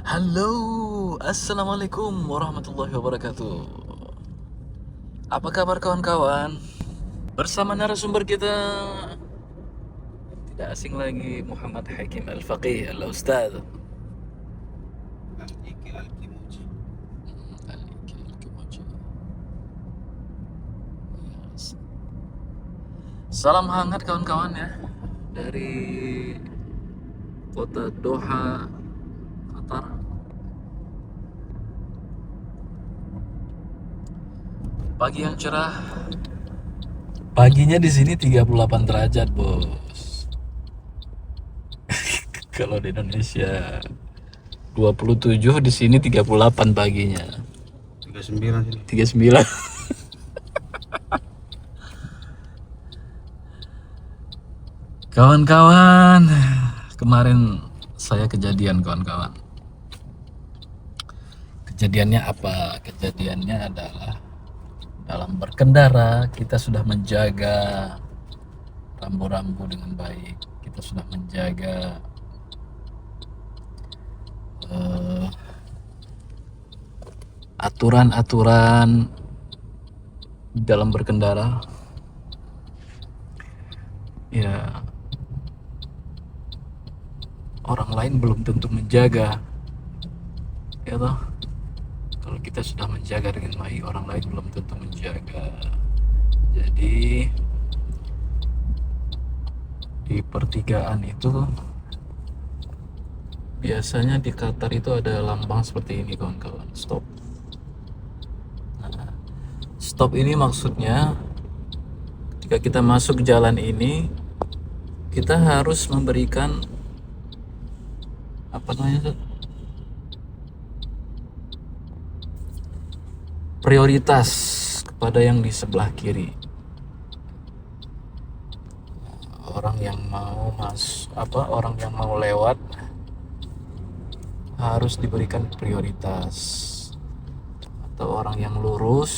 Halo, assalamualaikum warahmatullahi wabarakatuh. Apa kabar kawan-kawan? Bersama narasumber kita tidak asing lagi Muhammad Hakim Al-Faqih Al-Ustadz. Salam hangat kawan-kawan ya dari kota Doha, Qatar. Pagi yang cerah. Paginya di sini 38 derajat, Bos. Kalau di Indonesia 27, di sini 38 paginya. 39 sini. 39. Kawan-kawan, kemarin saya kejadian kawan-kawan. Kejadiannya apa? Kejadiannya adalah dalam berkendara kita sudah menjaga rambu-rambu dengan baik. Kita sudah menjaga aturan-aturan dalam berkendara. Ya, orang lain belum tentu menjaga. Ya toh? Kalau kita sudah menjaga dengan baik, orang lain belum tentu menjaga. Jadi di pertigaan itu biasanya di Qatar itu ada lambang seperti ini kawan-kawan, stop. Nah, stop ini maksudnya ketika kita masuk jalan ini kita harus memberikan apa namanya, prioritas kepada yang di sebelah kiri. Orang yang mau orang yang mau lewat harus diberikan prioritas, atau orang yang lurus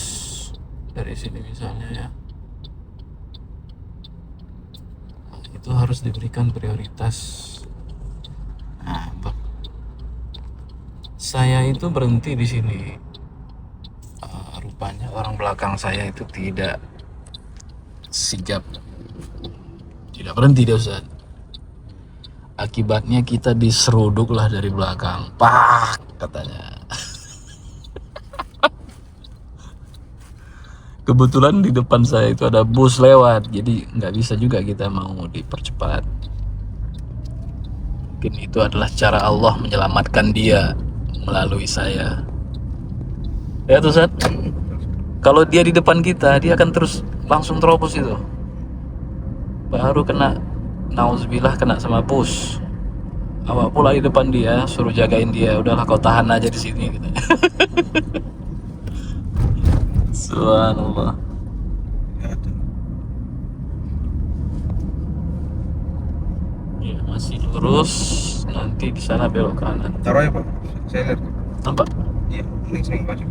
dari sini misalnya ya, itu harus diberikan prioritas. Nah, saya itu berhenti di sini. Rupanya orang belakang saya itu tidak sigap, tidak berhenti dia, Ustaz. Akibatnya kita diseruduk lah dari belakang, pak katanya. Kebetulan di depan saya itu ada bus lewat, jadi nggak bisa juga kita mau dipercepat. Mungkin itu adalah cara Allah menyelamatkan dia melalui saya. Ya tuh, Ustaz. Kalau dia di depan kita, dia akan terus langsung terobos itu. Baru kena, nauzubillah, kena sama bus. Awak pula di depan dia, suruh jagain dia. Udahlah kau tahan aja di sini gitu. Subhanallah. Ya, masih lurus, nanti di sana belok kanan. Taruh ya Pak, saya lihat. Nampak? Iya, ini sering baca.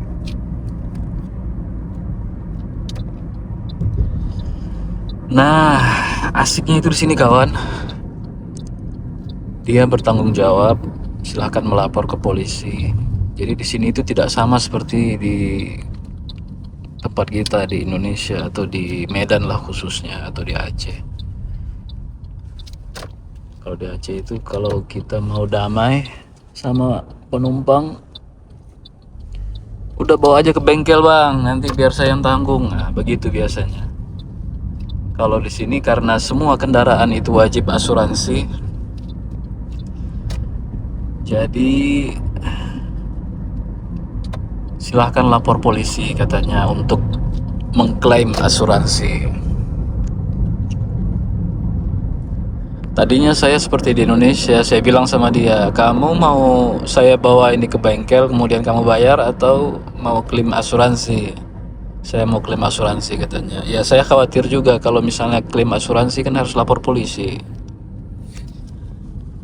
Nah, asiknya itu di sini kawan. Dia bertanggung jawab, silahkan melapor ke polisi. Jadi di sini itu tidak sama seperti di tempat kita di Indonesia atau di Medan lah khususnya, atau di Aceh. Kalau di Aceh itu kalau kita mau damai sama penumpang, udah bawa aja ke bengkel bang, nanti biar saya yang tanggung. Nah, begitu biasanya. Kalau di sini karena semua kendaraan itu wajib asuransi, jadi silahkan lapor polisi katanya untuk mengklaim asuransi. Tadinya saya seperti di Indonesia, saya bilang sama dia, kamu mau saya bawa ini ke bengkel kemudian kamu bayar atau mau klaim asuransi? Saya mau klaim asuransi katanya. Ya saya khawatir juga kalau misalnya klaim asuransi kan harus lapor polisi.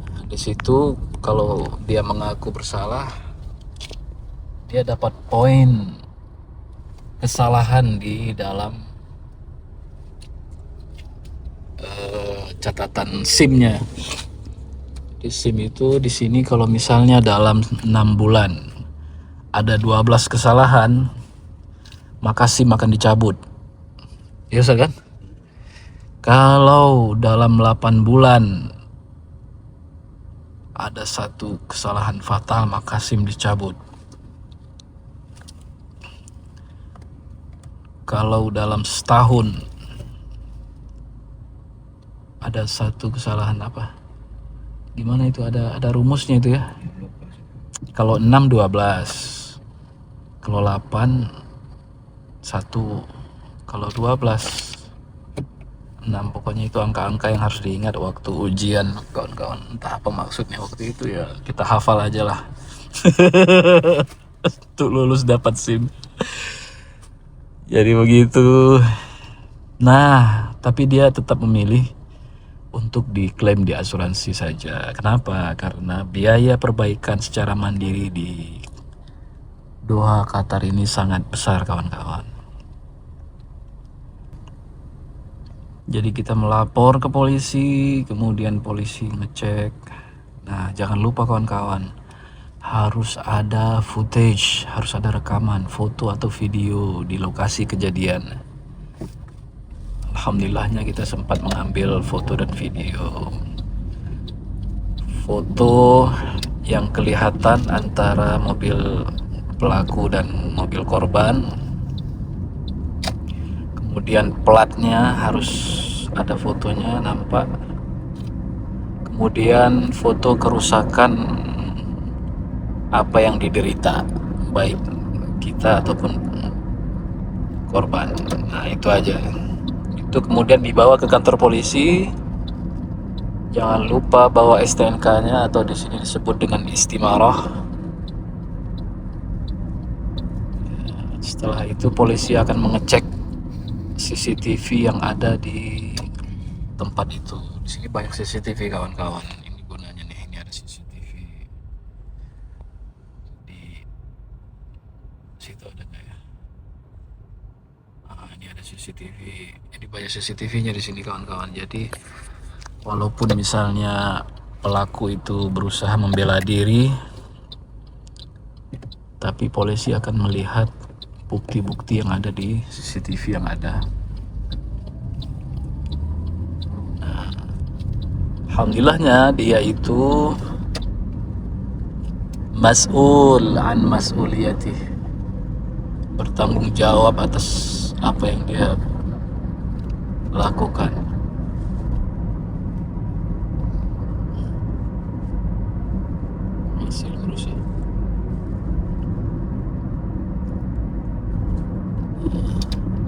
Nah, di situ kalau dia mengaku bersalah, dia dapat poin kesalahan di dalam catatan SIM-nya. SIM itu di sini kalau misalnya dalam 6 bulan ada 12 kesalahan, maka SIM akan dicabut. Ya Ustaz kan? Kalau dalam 8 bulan ada satu kesalahan fatal, maka SIM dicabut. Kalau dalam setahun ada satu kesalahan apa? Gimana itu, ada rumusnya itu ya? Kalau 6 12. Kalau 8 1. Kalau 12 6. Pokoknya itu angka-angka yang harus diingat waktu ujian, kawan-kawan. Entah apa maksudnya waktu itu, ya kita hafal aja lah. Untuk lulus dapat SIM. Jadi begitu. Nah, tapi dia tetap memilih untuk diklaim di asuransi saja. Kenapa? Karena biaya perbaikan secara mandiri di Doha, Qatar ini sangat besar, kawan-kawan. Jadi kita melapor ke polisi, kemudian polisi ngecek. Nah, jangan lupa kawan-kawan, harus ada footage, harus ada rekaman, foto atau video di lokasi kejadian. Alhamdulillahnya kita sempat mengambil foto dan video. Foto yang kelihatan antara mobil pelaku dan mobil korban. Kemudian platnya harus ada fotonya nampak. Kemudian foto kerusakan apa yang diderita, baik kita ataupun korban. Nah, itu aja. Itu kemudian dibawa ke kantor polisi. Jangan lupa bawa STNK-nya, atau di sini disebut dengan istimarah. Setelah itu polisi akan mengecek CCTV yang ada di tempat itu. Di sini banyak CCTV, kawan-kawan. Ini gunanya nih, ini ada CCTV. Di situ ada nggak ya? Ini ada CCTV. Jadi banyak CCTV-nya di sini, kawan-kawan. Jadi walaupun misalnya pelaku itu berusaha membela diri, tapi polisi akan melihat bukti-bukti yang ada di CCTV yang ada. Nah, alhamdulillahnya dia itu mas'ul an mas'uliyati, bertanggung jawab atas apa yang dia lakukan. Masih lurus ya.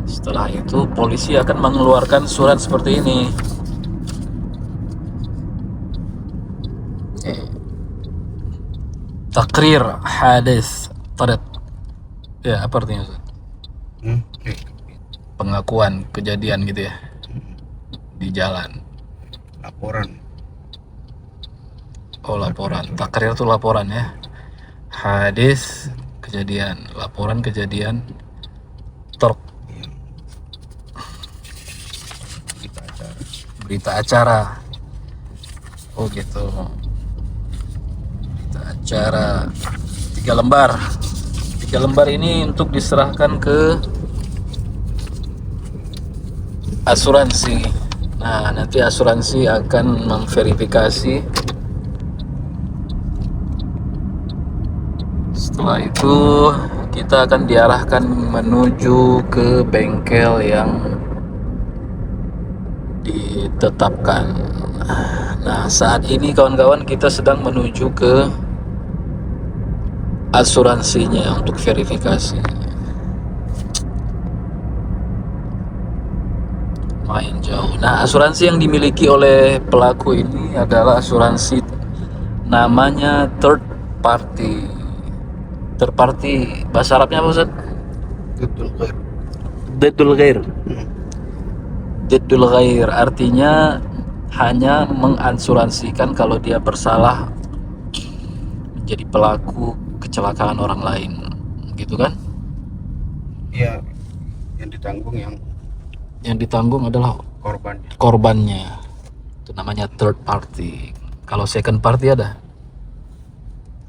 Setelah itu polisi akan mengeluarkan surat seperti ini. Takrir hadis tarik. Ya, apa artinya Ustaz? Pengakuan kejadian gitu ya, di jalan. Laporan. Oh, laporan. Takrir itu laporan ya. Hadis kejadian, laporan kejadian. Tork, berita acara. Oh gitu. Berita acara 3 lembar. 3 lembar ini untuk diserahkan ke asuransi. Nah, nanti asuransi akan memverifikasi. Setelah itu kita akan diarahkan menuju ke bengkel yang ditetapkan. Nah, saat ini kawan-kawan kita sedang menuju ke asuransinya untuk verifikasi. Main jauh. Nah, asuransi yang dimiliki oleh pelaku ini adalah asuransi namanya third party. Third party bahasa Arabnya apa Ustaz? Daddul ghair. Daddul ghair artinya hanya mengasuransikan kalau dia bersalah menjadi pelaku kecelakaan orang lain, gitu kan? Iya, yang ditanggung adalah korbannya. korbannya. Itu namanya third party. Kalau second party ada?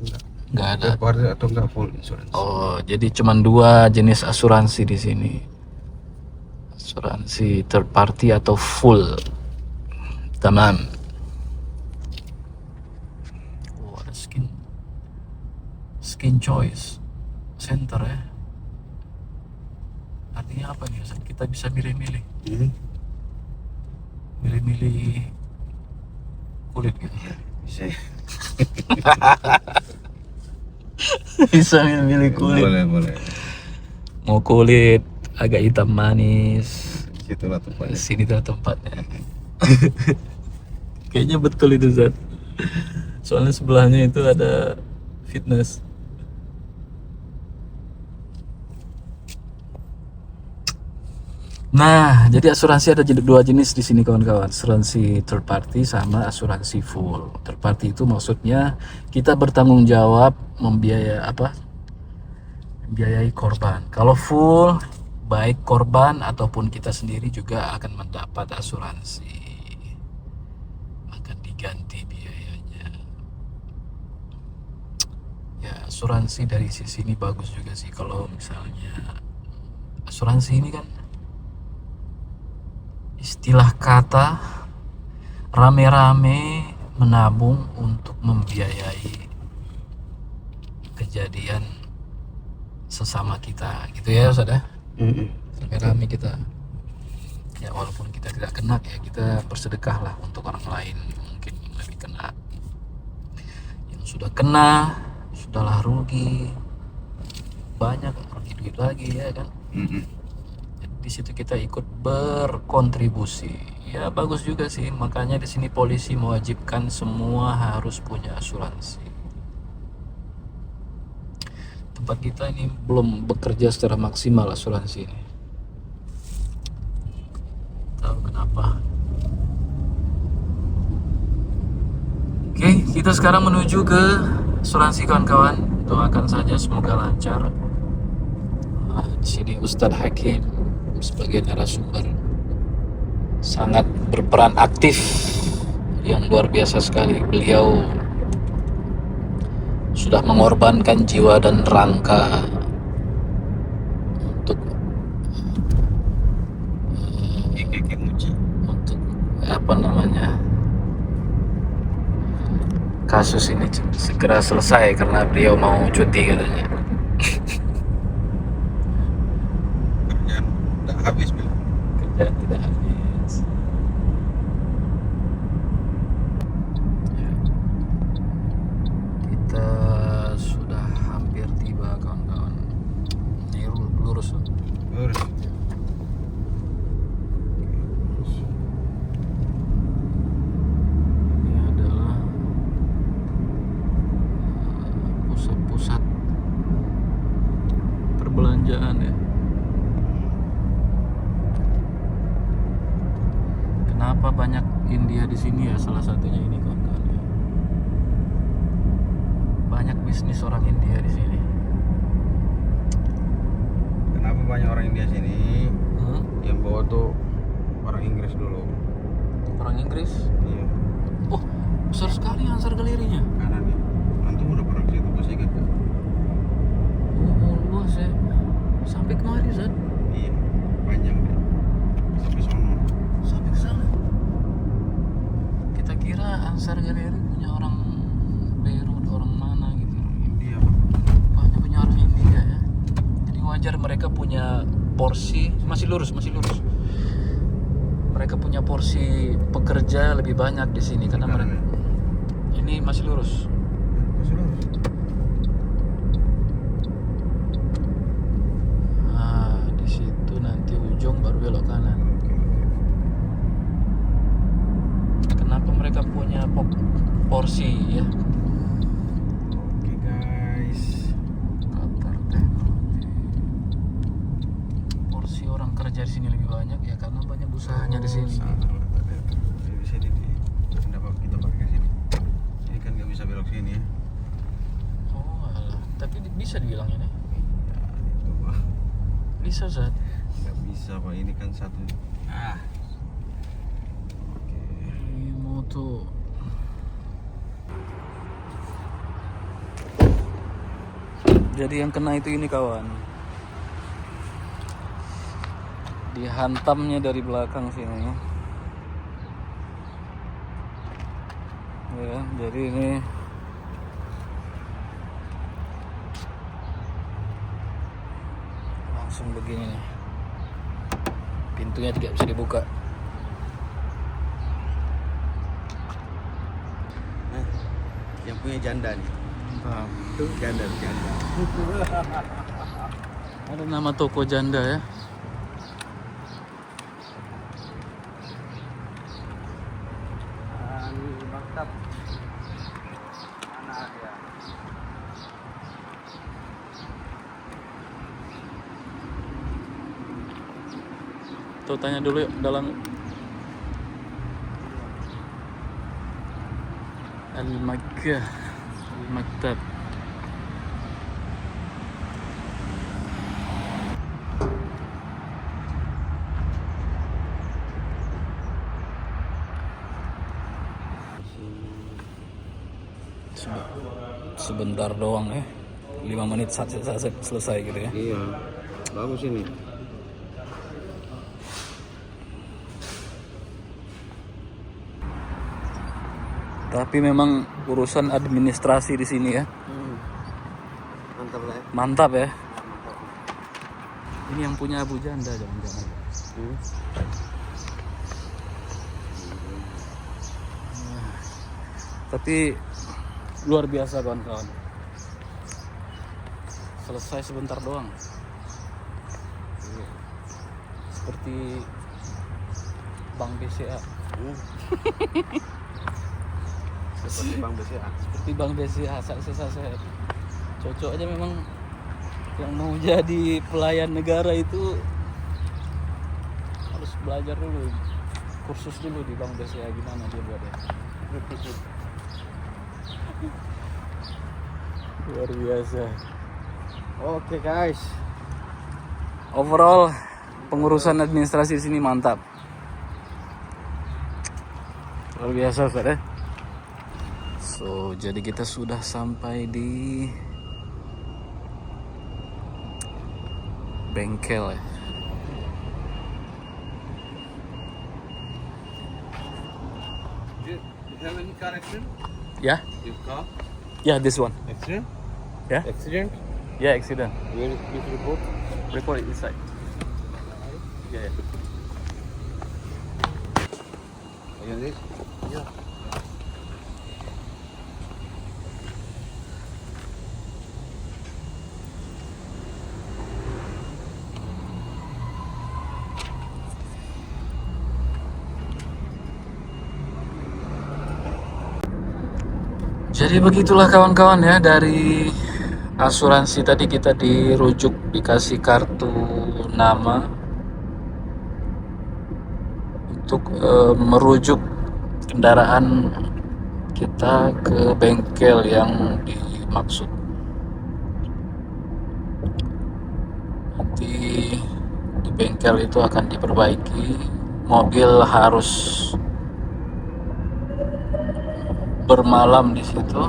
Enggak. Nggak ada. Third party atau enggak full insurance. Oh, jadi cuma dua jenis asuransi di sini. Asuransi third party atau full. Tamam. Oh, ada skin choice center ya. Artinya apa nih? Ustaz? Kita bisa milih-milih. Milih-milih kulit gitu. Ya, bisa. Bisa milih-milih kulit. Boleh. Mau kulit agak hitam manis, Situlah tempatnya. sini tuh tempatnya. Kayaknya betul itu Zat. Soalnya sebelahnya itu ada fitness. Nah, jadi asuransi ada dua jenis di sini kawan-kawan. Asuransi third party sama asuransi full. Third party itu maksudnya kita bertanggung jawab membiayai korban. Kalau full, baik korban ataupun kita sendiri juga akan mendapat asuransi. Akan diganti biayanya. Ya, asuransi dari sisi ini bagus juga sih. Kalau misalnya asuransi ini kan istilah kata rame-rame menabung untuk membiayai kejadian sesama kita gitu ya Ustaz ya. Rame-rame kita ya, walaupun kita tidak kena ya, kita bersedekah lah untuk orang lain mungkin yang lebih kena. Yang sudah kena sudahlah rugi banyak, rugi duit lagi ya kan. Di situ kita ikut berkontribusi. Ya bagus juga sih, makanya di sini polisi mewajibkan semua harus punya asuransi. Tempat kita ini belum bekerja secara maksimal asuransi ini. Tahu kenapa? Oke, kita sekarang menuju ke asuransi kawan-kawan. Doakan saja semoga lancar. Di sini Ustadz Hakim sebagai narasumber sangat berperan aktif yang luar biasa sekali. Beliau sudah mengorbankan jiwa dan rangka untuk kasus ini segera selesai karena beliau mau cuti katanya. Kerjaan udah habis Bil. Kerjaan tidak habis. Ya. Kita sudah hampir tiba kawan-kawan. Ini lurus. Lurus. Ini adalah pusat-pusat perbelanjaan ya. Kenapa banyak India di sini ya? Salah satunya ini kawan-kawan ya. Banyak bisnis orang India di sini. Kenapa banyak orang India sini? Yang bawa tuh orang Inggris dulu. Orang Inggris? Iya. Oh, besar sekali Ansar Galerinya. Kanan nih. Antum udah pernah ke situ masih ingat gak? Oh, luas ya. Sampai kemari, Zat. Iya. Panjang deh. Sampai sono. Sampai ke sana. Kita kira Ansar Galeri punya orang Beirut, orang mana gitu. India. Banyak punya orang India ya. Jadi wajar mereka punya porsi, masih lurus. Mereka punya porsi pekerja lebih banyak di sini karena mereka ini masih lurus. Masih lurus. Nah, di situ nanti ujung baru belok kanan. Kenapa mereka punya porsi ya? Oke guys. Qatar Technology. Porsi orang kerja di sini lebih banyak ya karena banyak usahanya di sini. Salah tadi. Di sini nih. Kenapa kita pakai sini? Ini kan nggak bisa belok sini ya. Oh, alah. Tapi bisa dibilangnya nih. Ya, itu Pak. Bisa, Zat. Nggak bisa Pak, ini kan satu. Oke. Ini moto. Jadi yang kena itu ini kawan, dihantamnya dari belakang sini ya. Jadi ini langsung begini nih, pintunya tidak bisa dibuka. Nah, yang punya janda nih. Tuh janda. Ada nama toko janda ya. Maktab. Mana ya? Tuh tanya dulu yuk dalam Al-Makkah, Al-Maktab. Sebentar doang ya, 5 menit selesai gitu ya. Iya, bagus ini. Tapi memang urusan administrasi di sini ya, Mantap lah ya. mantap ya. Ini yang punya Abu Janda jangan-jangan. Tapi luar biasa kawan-kawan. Selesai sebentar doang. Seperti Bank BCA. Seperti Bang BCA. Seperti Bank BCA, saya cocok aja memang yang mau jadi pelayan negara itu harus belajar dulu, kursus dulu di Bank BCA gimana dia buatnya. Luar biasa. Oke guys. Overall pengurusan administrasi di sini mantap. Luar biasa Ustaz ya. So, jadi kita sudah sampai di bengkel ya. You have any car accident? Ya, Your car ya this one. accident? Ya, Accident? ya accident. Where is report? Report it inside. Ya, ya. Are you on this? Ya. Jadi begitulah kawan-kawan ya, dari asuransi tadi kita dirujuk, dikasih kartu nama untuk merujuk kendaraan kita ke bengkel yang dimaksud. Nanti di bengkel itu akan diperbaiki, mobil harus bermalam di situ.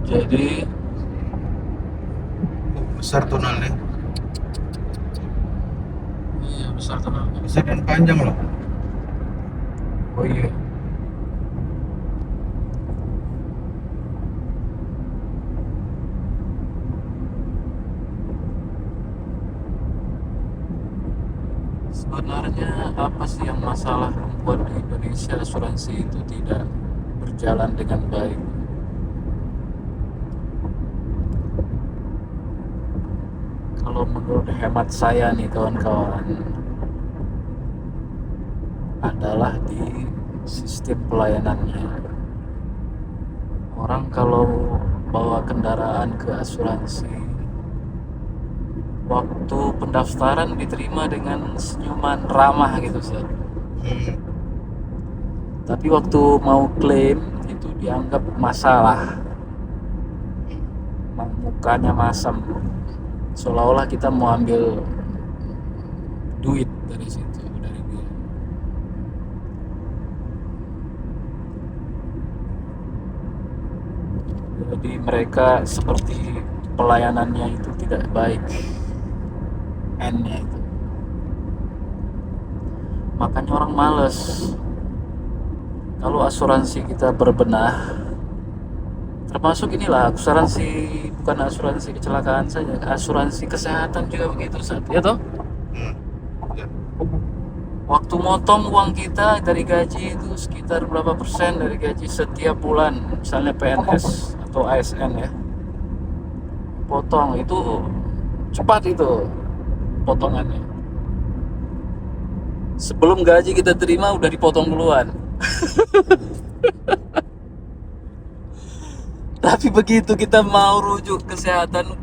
Jadi Besar tonalnya. iya besar tenang. Besar dan panjang loh. Oh iya. Sebenarnya apa sih yang masalah membuat di Indonesia asuransi itu tidak berjalan dengan baik? Kalau menurut hemat saya nih kawan-kawan, adalah di sistem pelayanannya. Orang kalau bawa kendaraan ke asuransi, waktu pendaftaran diterima dengan senyuman ramah gitu Ustaz. Tapi waktu mau klaim itu dianggap masalah, mukanya masam, seolah-olah kita mau ambil duit dari situ, dari dia. Jadi mereka seperti pelayanannya itu tidak baik, N-nya itu. Makanya orang males. Kalau asuransi kita berbenah, termasuk inilah asuransi, bukan asuransi kecelakaan saja, asuransi kesehatan juga begitu saat ya toh. Ya. Waktu motong uang kita dari gaji itu sekitar berapa persen dari gaji setiap bulan, misalnya PNS atau ASN ya, potong itu cepat itu potongannya. Sebelum gaji kita terima udah dipotong duluan. Tapi begitu kita mau rujuk kesehatan,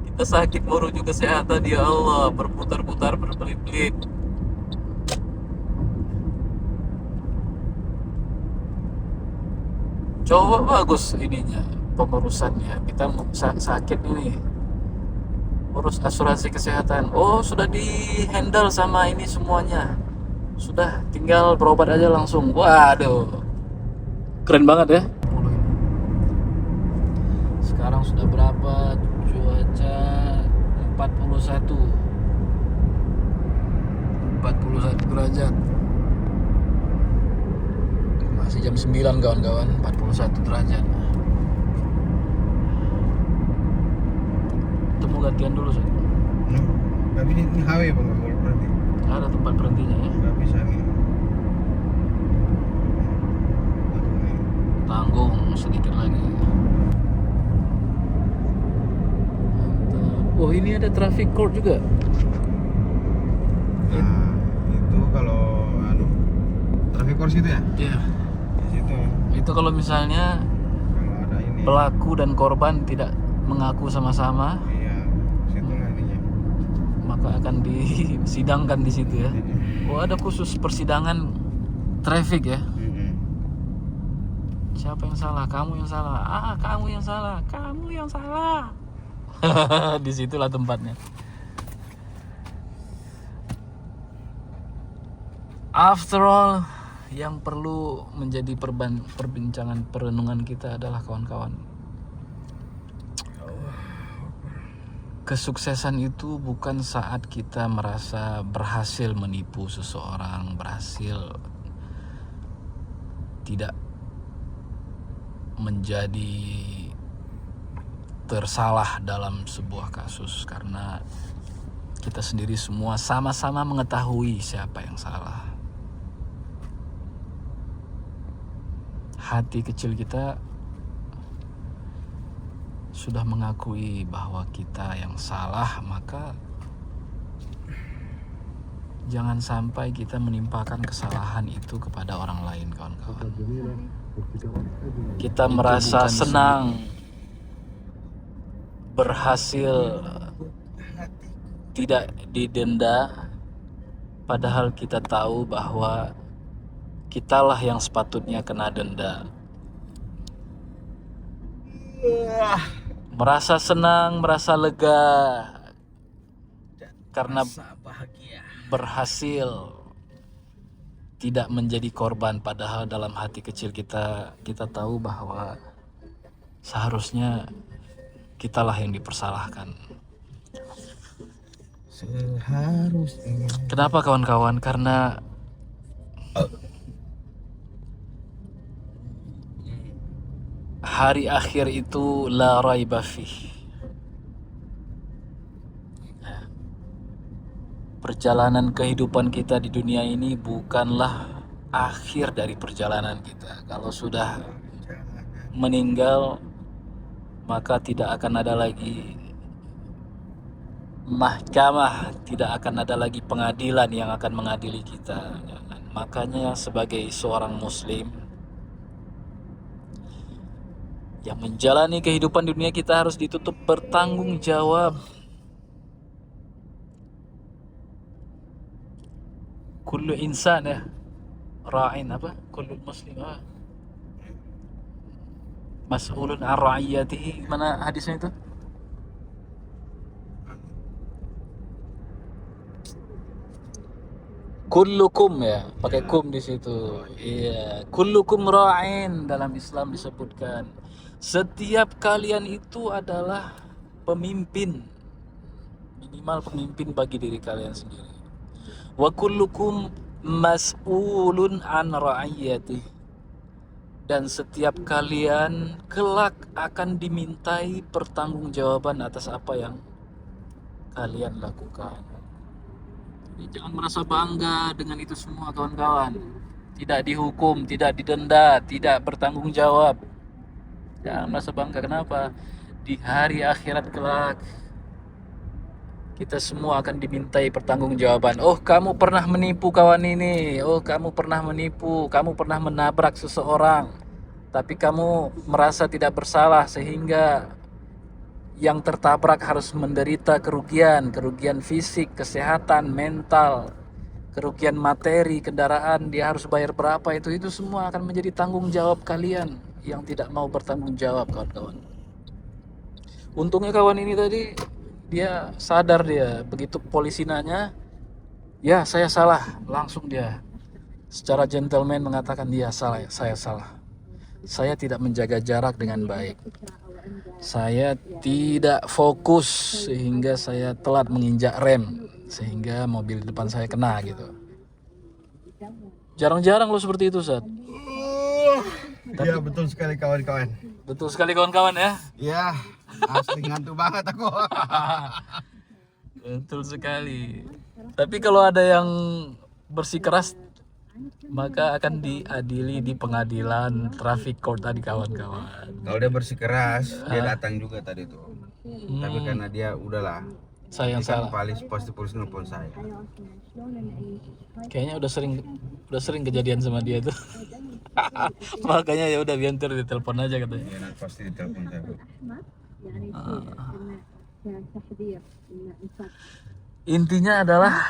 kita sakit mau rujuk kesehatan, ya Allah, berputar-putar berbelit-belit. Coba bagus ininya pengurusannya. Kita sakit ini, urus asuransi kesehatan. Oh, sudah di handle sama ini semuanya. Sudah tinggal berobat aja langsung. Waduh. Keren banget ya. Sekarang sudah berapa? Cuaca 41 derajat. Masih jam 9 kawan-kawan, 41 derajat. Kita mau gantian dulu, Sob. Tapi ini highway bang, nggak boleh berhenti. Ada tempat berhentinya ya. Nggak bisa nih. Tanggung sedikit lagi. Mantap. Oh, ini ada traffic court juga. Nah, itu kalau traffic course itu ya? Iya. Di situ. Itu kalau misalnya Kalau ada ini. pelaku dan korban tidak mengaku sama-sama, Iya, situ nantinya. maka akan disidangkan di situ ya. Oh, ada khusus persidangan traffic ya. Siapa yang salah? Kamu yang salah. Ah, kamu yang salah. Kamu yang salah. Disitulah tempatnya. After all, yang perlu menjadi perbincangan perenungan kita adalah kawan-kawan, kesuksesan itu bukan saat kita merasa berhasil menipu seseorang, berhasil tidak menjadi tersalah dalam sebuah kasus, karena kita sendiri semua sama-sama mengetahui siapa yang salah. Hati kecil kita sudah mengakui bahwa kita yang salah, maka jangan sampai kita menimpakan kesalahan itu kepada orang lain, kawan-kawan. Kita merasa senang berhasil tidak didenda, padahal kita tahu bahwa kitalah yang sepatutnya kena denda. Merasa senang, merasa lega karena berhasil tidak menjadi korban, padahal dalam hati kecil kita tahu bahwa seharusnya kitalah yang dipersalahkan. Seharusnya. Kenapa kawan-kawan? Karena hari akhir itu la raiba fih. Perjalanan kehidupan kita di dunia ini bukanlah akhir dari perjalanan kita. Kalau sudah meninggal, maka tidak akan ada lagi mahkamah, tidak akan ada lagi pengadilan yang akan mengadili kita. Makanya sebagai seorang muslim yang menjalani kehidupan dunia, kita harus dituntut bertanggung jawab. Kullu insan ya ra'in apa? Kullu muslim mas'ulun an ra'iyatihi. Mana hadisnya itu? Kullukum ya, pakai kum di situ. Iya, kullukum ra'in dalam Islam disebutkan. Setiap kalian itu adalah pemimpin, minimal pemimpin bagi diri kalian sendiri. Wa kullukum mas'ulun an ra'iyati. Dan setiap kalian kelak akan dimintai pertanggungjawaban atas apa yang kalian lakukan. Jadi jangan merasa bangga dengan itu semua, kawan-kawan. Tidak dihukum, tidak didenda, tidak bertanggung jawab. Jangan merasa bangga. Kenapa? Di hari akhirat kelak kita semua akan dimintai pertanggungjawaban. Oh, kamu pernah menipu kawan ini. Oh, kamu pernah menipu. Kamu pernah menabrak seseorang. Tapi kamu merasa tidak bersalah sehingga yang tertabrak harus menderita kerugian fisik, kesehatan, mental, kerugian materi, kendaraan, dia harus bayar berapa, itu semua akan menjadi tanggung jawab kalian yang tidak mau bertanggung jawab, kawan-kawan. Untungnya kawan ini tadi dia sadar, dia begitu polisi nanya, ya saya salah, langsung dia secara gentleman mengatakan dia salah, saya salah. Saya tidak menjaga jarak dengan baik. Saya tidak fokus sehingga saya telat menginjak rem sehingga mobil di depan saya kena gitu. Jarang-jarang lo seperti itu, Sat. Iya, betul sekali kawan-kawan. Betul sekali kawan-kawan ya. Iya, asli ngantuk banget aku. Betul sekali. Tapi kalau ada yang bersikeras maka akan diadili di pengadilan traffic court tadi, kawan-kawan. Kalau dia bersikeras, dia datang juga tadi tuh. Tapi karena dia udahlah, Saya yang dia kan salah. pasti polisi nelfon saya. Kayaknya udah sering kejadian sama dia tuh. Makanya ya udah biar ditelepon aja katanya. Dia nanti pasti ditelepon saya. Intinya adalah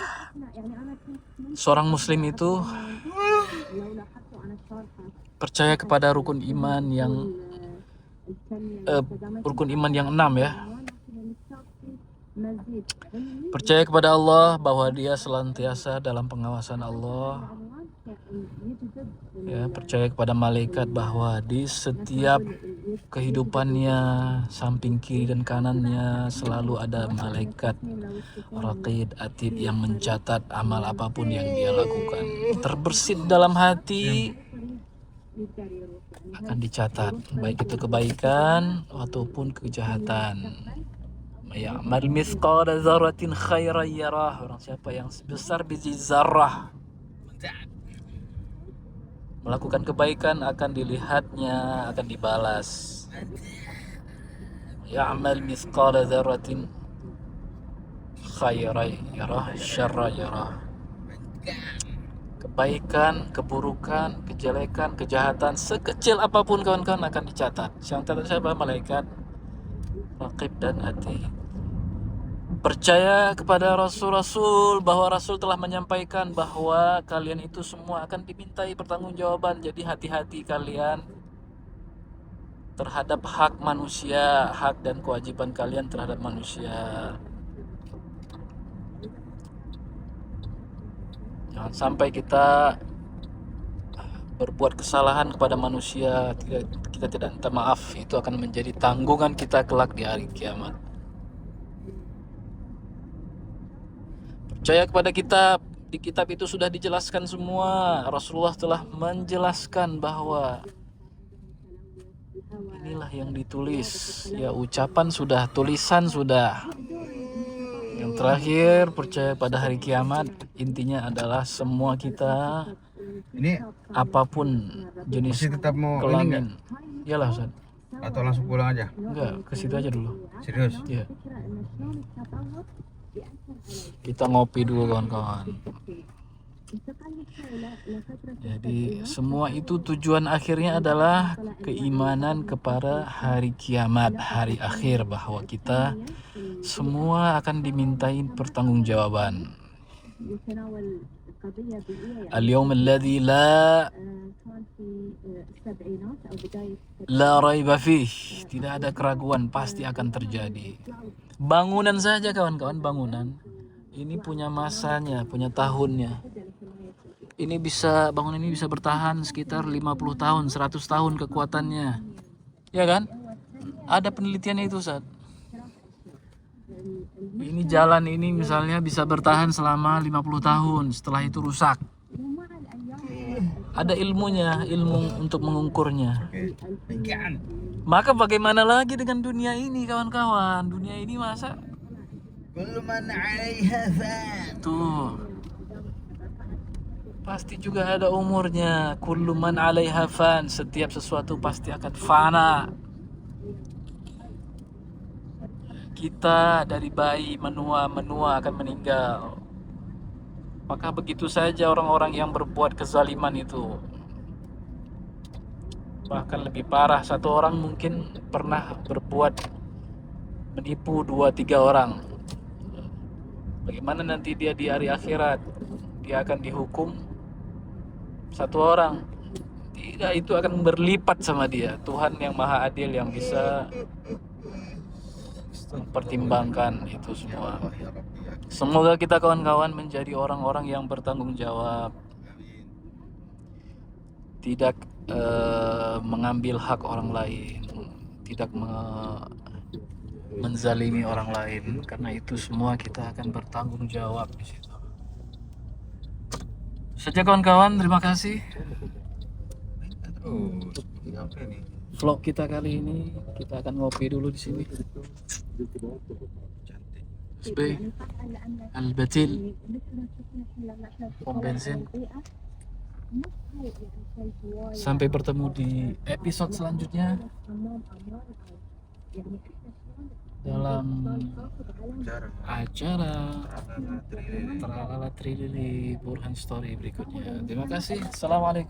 seorang muslim itu percaya kepada rukun iman yang 6 ya. Percaya kepada Allah, bahwa dia senantiasa dalam pengawasan Allah. Ya, percaya kepada malaikat, bahwa di setiap kehidupannya, samping kiri dan kanannya selalu ada malaikat raqib atid yang mencatat amal apapun yang dia lakukan. Terbersit dalam hati akan dicatat, baik itu kebaikan ataupun kejahatan. Ya'mal mithqala dzarratin khairan yarah. Orang siapa yang sebesar biji zarrah melakukan kebaikan akan dilihatnya, akan dibalas. Ya'mal mithqala dzarratin khairan yarah syarran yarah. Kebaikan, keburukan, kejelekan, kejahatan sekecil apapun kawan-kawan akan dicatat. Yang catat siapa? Malaikat raqib dan atid. Percaya kepada Rasul-Rasul, bahwa Rasul telah menyampaikan bahwa kalian itu semua akan dimintai pertanggungjawaban. Jadi hati-hati kalian terhadap hak manusia, hak dan kewajiban kalian terhadap manusia. Jangan sampai kita berbuat kesalahan kepada manusia, kita tidak minta maaf, itu akan menjadi tanggungan kita kelak di hari kiamat. Percaya kepada kitab, di kitab itu sudah dijelaskan semua. Rasulullah telah menjelaskan bahwa inilah yang ditulis. Ya, ucapan sudah, tulisan sudah. Yang terakhir, percaya pada hari kiamat. Intinya adalah semua kita, Ini apapun jenis masih tetap mau ini kelamin. enggak? Iyalah, Ustaz. Atau langsung pulang aja? Enggak, ke situ aja dulu. Serius? Iya. Kita ngopi dulu kawan-kawan. Jadi semua itu tujuan akhirnya adalah keimanan kepada hari kiamat, hari akhir, bahwa kita semua akan dimintain pertanggungjawaban. Al-yawm alladhi la raiba fih, tidak ada keraguan, pasti akan terjadi. Bangunan saja kawan-kawan, bangunan ini punya masanya, punya tahunnya. Bangunan ini bisa bertahan sekitar 50 tahun, 100 tahun kekuatannya. Ya kan? ada penelitiannya itu, Ustaz. Ini jalan ini misalnya bisa bertahan selama 50 tahun, setelah itu rusak. Ada ilmunya, ilmu untuk mengukurnya. Maka bagaimana lagi dengan dunia ini, kawan-kawan? Dunia ini masa tuh pasti juga ada umurnya. Kullu man 'alaiha fan, setiap sesuatu pasti akan fana. Kita dari bayi menua akan meninggal. Maka begitu saja orang-orang yang berbuat kezaliman itu. Bahkan lebih parah, satu orang mungkin pernah berbuat menipu 2-3 orang. Bagaimana nanti dia di hari akhirat? Dia akan dihukum satu orang. Tidak, itu akan berlipat sama dia. Tuhan yang maha adil yang bisa mempertimbangkan itu semua. Semoga kita kawan-kawan menjadi orang-orang yang bertanggung jawab, tidak mengambil hak orang lain, tidak menzalimi orang lain, karena itu semua kita akan bertanggung jawab di situ. Saja kawan-kawan, terima kasih. Vlog kita kali ini, kita akan ngopi dulu di sini. SB Al-Batil, pom bensin. Sampai bertemu di episode selanjutnya dalam acara Tralala Trilili Burhan Story berikutnya. Terima kasih. Assalamualaikum.